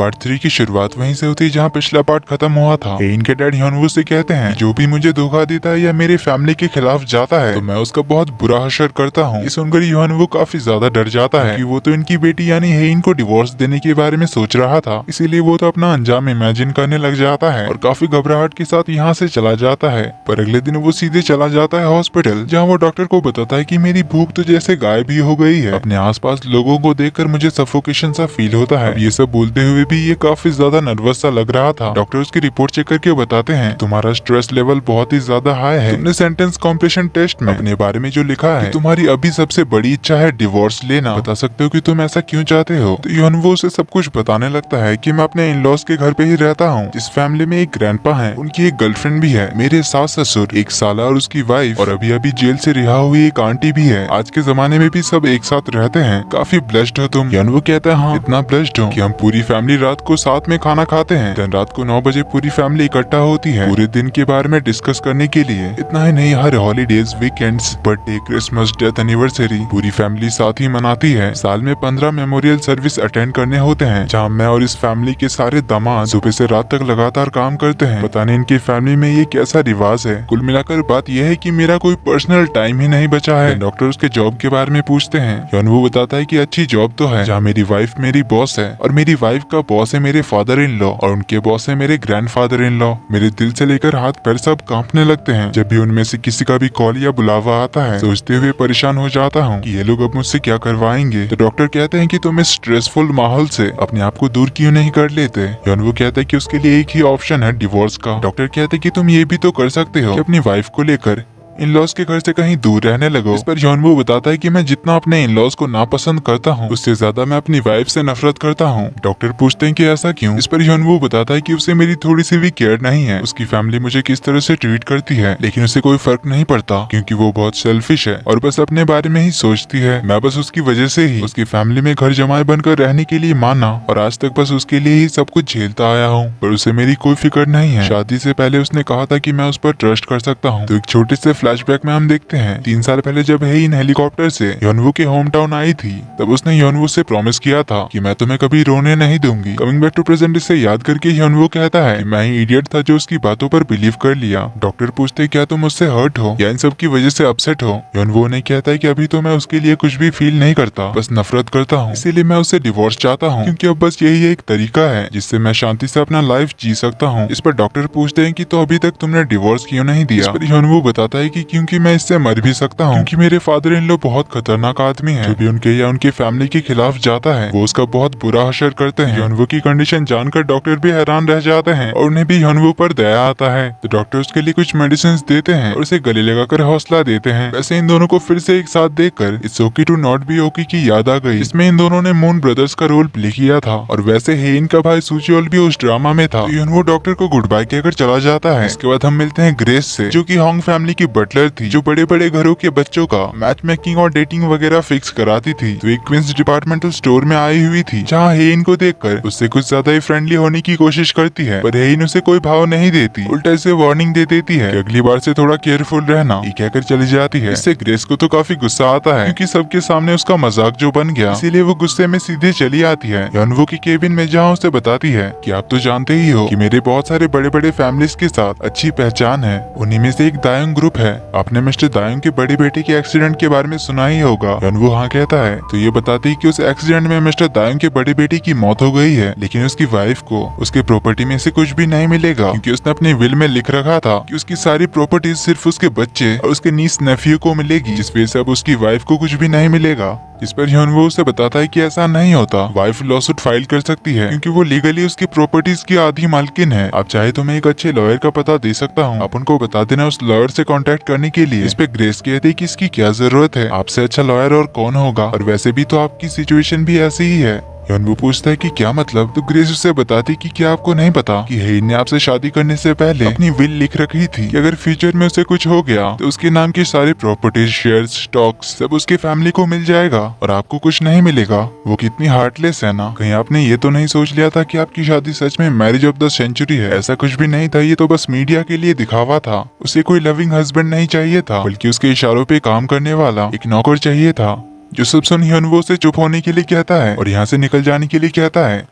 Part 3 की शुरुआत वहीं से होती है जहाँ पिछला पार्ट खत्म हुआ था। इनके डैड ह्योनवू से कहते हैं जो भी मुझे धोखा देता है या मेरी फैमिली के खिलाफ जाता है तो मैं उसका बहुत बुरा हशर करता हूँ। ये सुनकर ह्योनवू काफी ज्यादा डर जाता है कि वो तो इनकी बेटी यानी हेइन को डिवोर्स देने के बारे में सोच रहा था, इसीलिए वो तो अपना अंजाम इमेजिन करने लग जाता है और काफी घबराहट के साथ यहाँ से चला जाता है। पर अगले दिन वो सीधे चला जाता है हॉस्पिटल, जहाँ वो डॉक्टर को बताता है कि मेरी भूख तो जैसे गायब ही हो गई है। अपने आसपास लोगों को देखकर मुझे सफोकेशन सा फील होता है। ये सब बोलते हुए भी ये काफी ज्यादा नर्वस सा लग रहा था। डॉक्टर उसकी रिपोर्ट चेक करके बताते हैं तुम्हारा स्ट्रेस लेवल बहुत ही ज्यादा हाई है। तुमने सेंटेंस कॉम्प्लीशन टेस्ट में अपने बारे में जो लिखा है तुम्हारी अभी सबसे बड़ी इच्छा है डिवोर्स लेना, बता सकते हो कि तुम ऐसा क्यों चाहते हो। तो ह्योनवू उसे सब कुछ बताने लगता है कि मैं अपने इन लॉज के घर पे ही रहता हूँ, जिस फैमिली में एक ग्रैंडपा है, उनकी एक गर्लफ्रेंड भी है, मेरे सास ससुर, एक साला और उसकी वाइफ, और अभी अभी जेल से रिहा हुई एक आंटी भी है। आज के जमाने में भी सब एक साथ रहते हैं। काफी ब्लेस्ड हो तुम। ह्योनवू कहता है हाँ, इतना ब्लेस्ड हूँ कि हम पूरी फैमिली रात को साथ में खाना खाते हैं। दिन रात को 9 बजे पूरी फैमिली इकट्ठा होती है पूरे दिन के बारे में डिस्कस करने के लिए। इतना ही नहीं, हर holidays, weekends, birthday, Christmas, death anniversary पूरी फैमिली साथ ही मनाती है। साल में 15 मेमोरियल सर्विस अटेंड करने होते हैं, जहाँ मैं और इस फैमिली के सारे दामाद सुबह से रात तक लगातार काम करते हैं। पता नहीं इनकी फैमिली में ये कैसा रिवाज है। कुल मिलाकर बात यह है कि मेरा कोई पर्सनल टाइम ही नहीं बचा है। डॉक्टर उसके जॉब के बारे में पूछते हैं। ह्योनवू बताता है कि अच्छी जॉब तो है, जहाँ मेरी वाइफ मेरी बॉस है और मेरी वाइफ का बॉस है मेरे फादर इन लॉ और उनके बॉस है मेरे ग्रैंडफादर इन लॉ। मेरे दिल से लेकर हाथ पैर सब कांपने लगते हैं जब भी उनमें से किसी का भी कॉल या बुलावा आता है। सोचते हुए परेशान हो जाता हूँ कि ये लोग अब मुझसे क्या करवाएंगे। तो डॉक्टर कहते हैं कि तुम इस स्ट्रेसफुल माहौल से अपने आप को दूर क्यों नहीं कर लेते। ह्योनवू कहता है कि उसके लिए एक ही ऑप्शन है, डिवोर्स का। डॉक्टर कहते हैं कि तुम ये भी तो कर सकते हो कि अपनी वाइफ को लेकर इन लॉज के घर से कहीं दूर रहने लगो। इस पर ह्योनवू बताता है कि मैं जितना अपने इन लॉज को नापसंद करता हूँ उससे ज्यादा मैं अपनी वाइफ से नफरत करता हूँ। डॉक्टर पूछते हैं कि ऐसा क्यों। इस पर ह्योनवू बताता है कि उसे मेरी थोड़ी सी भी केयर नहीं है। उसकी फैमिली मुझे किस तरह से ट्रीट करती है लेकिन उसे कोई फर्क नहीं पड़ता क्योंकि वो बहुत सेल्फिश है और बस अपने बारे में ही सोचती है। मैं बस उसकी वजह से ही उसकी फैमिली में घर जमाए बनकर रहने के लिए माना और आज तक बस उसके लिए ही सब कुछ झेलता आया हूँ, पर उसे मेरी कोई फिक्र नहीं है। शादी से पहले उसने कहा था कि मैं उस पर ट्रस्ट कर सकता हूँ। तो एक छोटे से फ्लैशबैक में हम देखते हैं 3 साल पहले जब हेइन हेलीकॉप्टर से ह्योनवू के होम टाउन आई थी, तब उसने ह्योनवू से प्रॉमिस किया था कि मैं तुम्हें कभी रोने नहीं दूंगी। कमिंग बैक टू प्रेजेंट इसे याद करके ह्योनवू कहता है कि मैं ही इडियट था जो उसकी बातों पर बिलीव कर लिया। डॉक्टर पूछते क्या तुम मुझसे हर्ट हो या इन सब की वजह से अपसेट हो। ह्योनवू ने कहता है कि अभी तो मैं उसके लिए कुछ भी फील नहीं करता, बस नफरत करता हूँ, इसीलिए मैं उससे डिवोर्स चाहता हूँ क्योंकि अब बस यही एक तरीका है जिससे मैं शांति से अपना लाइफ जी सकता हूँ। इस पर डॉक्टर पूछते हैं कि तो अभी तक तुमने डिवोर्स क्यों नहीं दिया। इस पर ह्योनवू बताता है कि क्योंकि मैं इससे मर भी सकता हूँ, क्योंकि मेरे फादर इन लॉ बहुत खतरनाक आदमी है। जो भी उनके या उनकी फैमिली के खिलाफ जाता है वो उसका बहुत बुरा असर करते हैं। ह्योनवू की कंडीशन जानकर डॉक्टर भी हैरान रह जाते हैं और उन्हें भी ह्योनवू पर दया आता है। तो डॉक्टर उसके लिए कुछ मेडिसिन देते हैं और उसे गले लगाकर हौसला देते हैं। वैसे इन दोनों को फिर से एक साथ देखकर it's okay to not be okay की याद आ गई। इसमें इन दोनों ने मून ब्रदर्स का रोल प्ले किया था और वैसे हेइन का भाई सुचियोल भी उस ड्रामा में था। तो ह्योनवू डॉक्टर को गुड बाय कहकर चला जाता है। इसके बाद हम मिलते हैं ग्रेस से, जो की होंग फैमिली की बटलर थी, जो बड़े बड़े घरों के बच्चों का मैच मेकिंग और डेटिंग वगैरह फिक्स कराती थी। तो एक क्वींस डिपार्टमेंटल स्टोर में आई हुई थी, जहाँ हेइन को देखकर उससे कुछ ज्यादा ही फ्रेंडली होने की कोशिश करती है, पर हेइन उसे कोई भाव नहीं देती, उल्टा से वार्निंग दे देती है कि अगली बार से थोड़ा केयरफुल रहना, ये कहकर चली जाती है। इससे ग्रेस को तो काफी गुस्सा आता है क्योंकि सबके सामने उसका मजाक जो बन गया, इसीलिए वो गुस्से में सीधे चली आती है ह्योनवू की केबिन में, जहाँ उसे बताती है कि आप तो जानते ही हो कि मेरे बहुत सारे बड़े बड़े फैमिलीज के साथ अच्छी पहचान है, उन्हीं में से एक दायोंग ग्रुप है। आपने मिस्टर दायोंग के बड़े बेटे के एक्सीडेंट के बारे में सुना ही होगा। ह्योनवू हाँ कहता है। तो ये बताती है कि उस एक्सीडेंट में मिस्टर दायोंग के बड़े बेटे की मौत हो गई है, लेकिन उसकी वाइफ को उसके प्रॉपर्टी में से कुछ भी नहीं मिलेगा क्योंकि उसने अपने विल में लिख रखा था कि उसकी सारी प्रॉपर्टी सिर्फ उसके बच्चे और उसके नीस नेफ्यू को मिलेगी, जिस वजह से अब उसकी वाइफ को कुछ भी नहीं मिलेगा। इस पर ह्योनवू उसे बताता है कि ऐसा नहीं होता, वाइफ लॉसूट फाइल कर सकती है क्योंकि वो लीगली उसकी प्रॉपर्टीज की आधी मालकिन है। आप चाहे तो मैं एक अच्छे लॉयर का पता दे सकता हूँ, आप उनको बता देना उस लॉयर से कांटेक्ट करने के लिए। इस पे ग्रेस कहती है कि इसकी क्या जरूरत है, आपसे अच्छा लॉयर और कौन होगा, और वैसे भी तो आपकी सिचुएशन भी ऐसी ही है। ह्योनवू पूछता है कि क्या मतलब। तो ग्रेस उसे बताती कि क्या आपको नहीं पता कि हेइन ने आपसे शादी करने से पहले अपनी विल लिख रखी थी कि अगर फ्यूचर में उसे कुछ हो गया तो उसके नाम की सारी प्रॉपर्टीज, शेयर्स, स्टॉक्स सब उसके फैमिली को मिल जाएगा और आपको कुछ नहीं मिलेगा। वो कितनी हार्टलेस है ना। कहीं आपने ये तो नहीं सोच लिया था कि आपकी शादी सच में मैरिज ऑफ द सेंचुरी है। ऐसा कुछ भी नहीं था, ये तो बस मीडिया के लिए दिखावा था। उसे कोई लविंग हस्बैंड नहीं चाहिए था, बल्कि उसके इशारों पे काम करने वाला एक नौकर चाहिए था जो सब सुन ह्योनवू से चुप होने के लिए कहता है और यहाँ से निकल जाने के लिए कहता है।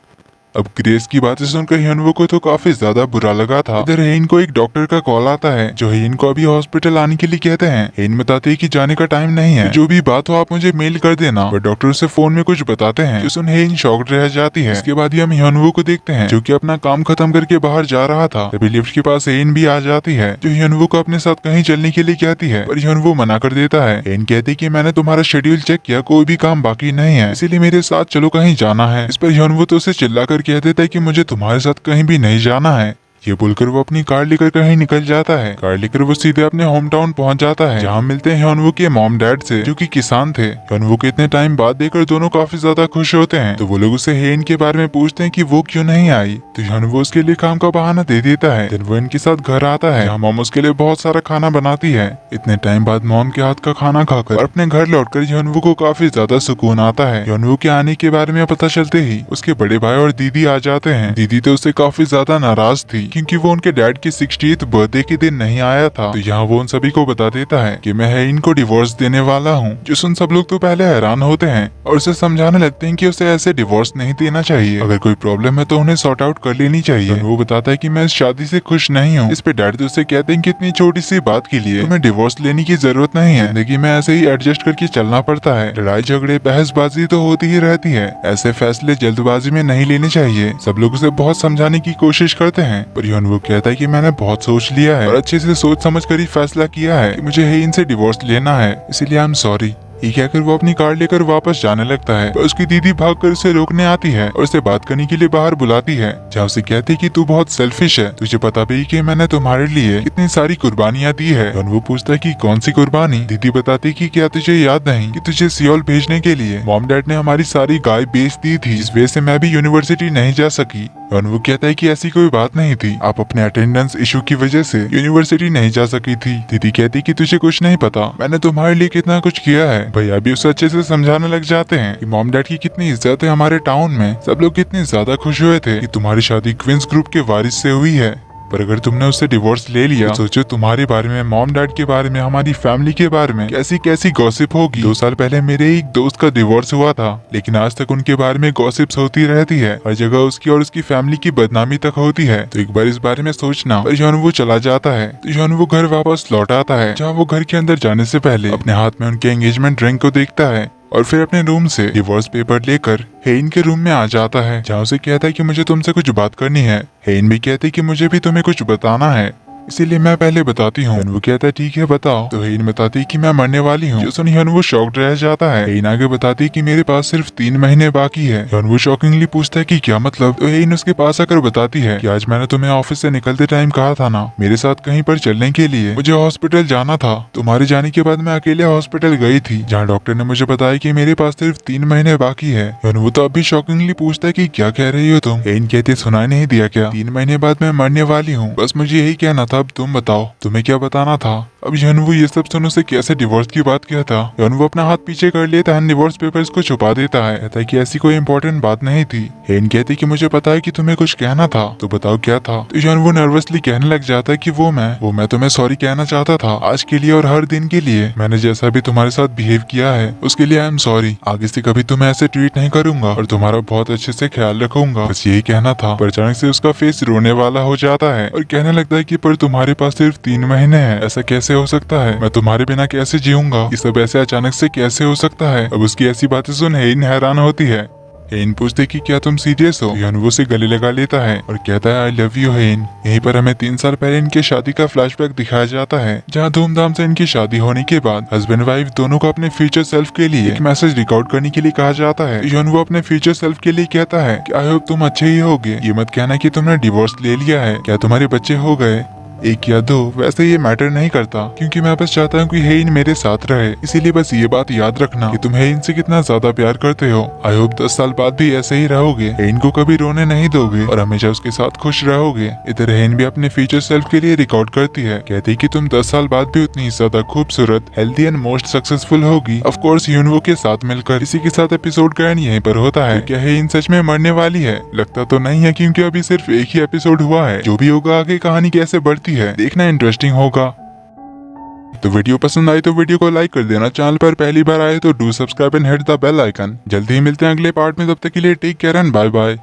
अब ग्रेस की बातें सुनकर ह्योनवू को तो काफी ज्यादा बुरा लगा था। इधर हेइन को एक डॉक्टर का कॉल आता है जो हेइन को अभी हॉस्पिटल आने के लिए कहते हैं। हेइन बताते हैं कि जाने का टाइम नहीं है, जो भी बात हो आप मुझे मेल कर देना। और डॉक्टर उसे फोन में कुछ बताते हैं जो सुन हेइन शॉक्ड रह जाती है। इसके बाद ही हम ह्योनवू को देखते हैं जो कि अपना काम खत्म करके बाहर जा रहा था। तभी लिफ्ट के पास हेइन भी आ जाती है जो ह्योनवू को अपने साथ कहीं चलने के लिए कहती है, पर ह्योनवू मना कर देता है। हेइन कहती कि मैंने तुम्हारा शेड्यूल चेक किया, कोई भी काम बाकी नहीं है, इसीलिए मेरे साथ चलो, कहीं जाना है। इस पर ह्योनवू तो उसे चिल्लाकर कह देता है कि मुझे तुम्हारे साथ कहीं भी नहीं जाना है। ये बोलकर वो अपनी कार लेकर कहीं निकल जाता है। कार लेकर वो सीधे अपने होम टाउन पहुंच जाता है जहाँ मिलते हैं ह्योनवू के मॉम डैड से जो कि किसान थे। ह्योनवू को इतने टाइम बाद देखकर दोनों काफी ज्यादा खुश होते हैं। तो वो लोग उसे हेइन के बारे में पूछते हैं कि वो क्यों नहीं आई। तो ह्योनवू उसके लिए काम का बहाना दे देता है। फिर वो इनके साथ घर आता है जहाँ मॉम उसके लिए बहुत सारा खाना बनाती है। इतने टाइम बाद मॉम के हाथ का खाना खाकर और अपने घर लौटकर ह्योनवू को काफी ज्यादा सुकून आता है। ह्योनवू के आने के बारे में पता चलते ही उसके बड़े भाई और दीदी आ जाते हैं। दीदी तो उससे काफी ज्यादा नाराज थी क्योंकि वो उनके डैड की 60th बर्थडे के दिन नहीं आया था। तो यहाँ वो उन सभी को बता देता है कि मैं हेइन को डिवोर्स देने वाला हूँ। जो सुन सब लोग तो पहले हैरान होते हैं और उसे समझाने लगते हैं कि उसे ऐसे डिवोर्स नहीं देना चाहिए, अगर कोई प्रॉब्लम है तो उन्हें सॉर्ट आउट कर लेनी चाहिए। वो बताता है कि मैं इस शादी से खुश नहीं हूँ। इस पे डैड तो उसे कहते हैं कि इतनी छोटी सी बात के लिए तुम्हें डिवोर्स लेने की जरूरत नहीं है, जिंदगी में ऐसे ही एडजस्ट करके चलना पड़ता है। लड़ाई झगड़े बहसबाजी तो होती ही रहती है, ऐसे फैसले जल्दबाजी में नहीं लेने चाहिए। सब लोग उसे बहुत समझाने की कोशिश करते हैं पर ह्योनवू कहता है कि मैंने बहुत सोच लिया है और अच्छे से सोच समझ कर ही फैसला किया है कि मुझे हेइन से डिवोर्स लेना है, इसीलिए आई एम सॉरी। ये कहकर वो अपनी कार लेकर वापस जाने लगता है, पर उसकी दीदी भागकर उसे रोकने आती है और उसे बात करने के लिए बाहर बुलाती है, जहाँ उसे कहती है कि तू बहुत सेल्फिश है, तुझे पता भी कि मैंने तुम्हारे लिए कितनी सारी कुर्बानियां दी है। और वो पूछता है कि कौन सी कुर्बानी। दीदी बताती है कि क्या तुझे याद नहीं कि तुझे सियोल भेजने के लिए मॉम डैड ने हमारी सारी गाय बेच दी थी, इस वजह से मैं भी यूनिवर्सिटी नहीं जा सकी। और वो कहता है कि ऐसी कोई बात नहीं थी, आप अपने अटेंडेंस इशू की वजह से यूनिवर्सिटी नहीं जा सकी थी। दीदी कहती कि तुझे कुछ नहीं पता, मैंने तुम्हारे लिए कितना कुछ किया है। भैया भी उसे अच्छे से समझाने लग जाते हैं कि मॉम डैड की कितनी इज्जत है हमारे टाउन में, सब लोग कितने ज्यादा खुश हुए थे कि तुम्हारी शादी क्वींस ग्रुप के वारिस से हुई है, पर अगर तुमने उससे डिवोर्स ले लिया तो सोचो तुम्हारे बारे में, मॉम डैड के बारे में, हमारी फैमिली के बारे में कैसी कैसी गॉसिप होगी। 2 साल पहले मेरे एक दोस्त का डिवोर्स हुआ था, लेकिन आज तक उनके बारे में गॉसिप्स होती रहती है, हर जगह उसकी और उसकी फैमिली की बदनामी तक होती है, तो एक बार इस बारे में सोचना। पर ह्योनवू चला जाता है तो ह्योनवू घर वापस लौट आता है, जहाँ वो घर के अंदर जाने से पहले अपने हाथ में उनके एंगेजमेंट रिंग को देखता है और फिर अपने रूम से डिवोर्स पेपर लेकर हेइन के रूम में आ जाता है, जहाँ उसे कहता है कि मुझे तुमसे कुछ बात करनी है। हेइन भी कहती है कि मुझे भी तुम्हें कुछ बताना है, इसीलिए मैं पहले बताती हूँ। ह्योनवू कहता है ठीक है बताओ। तो हेइन बताती है कि मैं मरने वाली हूँ। जो सुन ह्योनवू शॉक्ड रह जाता है। हेइन आगे बताती है कि मेरे पास सिर्फ 3 महीने बाकी है। ह्योनवू शॉकिंगली पूछता है कि क्या मतलब। तो हेइन उसके पास आकर बताती है कि आज मैंने तुम्हें ऑफिस से निकलते टाइम कहा था ना मेरे साथ कहीं पर चलने के लिए, मुझे हॉस्पिटल जाना था। तुम्हारे जाने के बाद मैं अकेले हॉस्पिटल गई थी, जहाँ डॉक्टर ने मुझे बताया कि मेरे पास सिर्फ 3 महीने बाकी है। ह्योनवू तो अभी शॉकिंगली पूछता है कि क्या कह रही हो तुम। हेइन कहती सुनाई नहीं दिया क्या, 3 महीने बाद मैं मरने वाली हूँ, बस मुझे यही कहना था, अब तुम बताओ तुम्हें क्या बताना था। अब ह्योनवू ये सब सुन उसे कैसे डिवोर्स की बात कहता। ह्योनवू अपना हाथ पीछे कर लेता है, डिवोर्स पेपर्स को छुपा देता है, कहता है कि ऐसी कोई इंपॉर्टेंट बात नहीं थी। हेइन कहती कि मुझे पता है कि तुम्हें कुछ कहना था, तो बताओ क्या था। तो ह्योनवू नर्वसली कहने लग जाता है कि वो मैं तुम्हें सॉरी कहना चाहता था, आज के लिए और हर दिन के लिए। मैंने जैसा भी तुम्हारे साथ बिहेव किया है उसके लिए आई एम सॉरी। आगे से कभी तुम्हें ऐसे ट्रीट नहीं करूंगा और तुम्हारा बहुत अच्छे से ख्याल रखूंगा, बस यही कहना था। पर अचानक से उसका फेस रोने वाला हो जाता है और कहने लगता है कि पर तुम्हारे पास सिर्फ 3 महीने हैं, ऐसा कैसे हो सकता है, मैं तुम्हारे बिना कैसे जीऊंगा, ये सब ऐसे अचानक से कैसे हो सकता है। अब उसकी ऐसी बातें सुन हेइन हैरान होती है। हेइन पूछते कि क्या तुम सीरियस हो। ह्योनवू से गले लगा लेता है और कहता है आई लव यू हेइन। यहीं पर हमें 3 साल पहले इनके शादी का फ्लैशबैक दिखाया जाता है, जहाँ धूमधाम से इनकी शादी होने के बाद हस्बैंड वाइफ दोनों को अपने फ्यूचर सेल्फ के लिए एक मैसेज रिकॉर्ड करने के लिए कहा जाता है। ह्योनवू अपने फ्यूचर सेल्फ के लिए कहता है कि आई होप तुम अच्छे ही होगे, ये मत कहना कि तुमने डिवोर्स ले लिया है, क्या तुम्हारे बच्चे हो गए, 1 या 2, वैसे ये मैटर नहीं करता, क्योंकि मैं बस चाहता हूँ कि हेइन मेरे साथ रहे, इसीलिए बस ये बात याद रखना कि तुम हेइन से कितना ज्यादा प्यार करते हो। आई होप 10 साल बाद भी ऐसे ही रहोगे, हेइन को कभी रोने नहीं दोगे और हमेशा उसके साथ खुश रहोगे। इधर हेइन भी अपने फ्यूचर सेल्फ के लिए रिकॉर्ड करती है, कहती कि तुम 10 साल बाद भी उतनी ज्यादा खूबसूरत, हेल्दी एंड मोस्ट सक्सेसफुल होगी, ऑफ कोर्स ह्योनवू के साथ मिलकर। इसी के साथ एपिसोड का एंड यहीं पर होता है। क्या हेइन सच में मरने वाली है? लगता तो नहीं है, क्योंकि अभी सिर्फ एक ही एपिसोड हुआ है। जो भी होगा आगे कहानी कैसे बढ़ती है देखना इंटरेस्टिंग होगा। तो वीडियो पसंद आई तो वीडियो को लाइक कर देना, चैनल पर पहली बार आए तो do subscribe and hit the bell icon. जल्दी ही मिलते हैं अगले पार्ट में, तब तक के लिए take care and bye bye.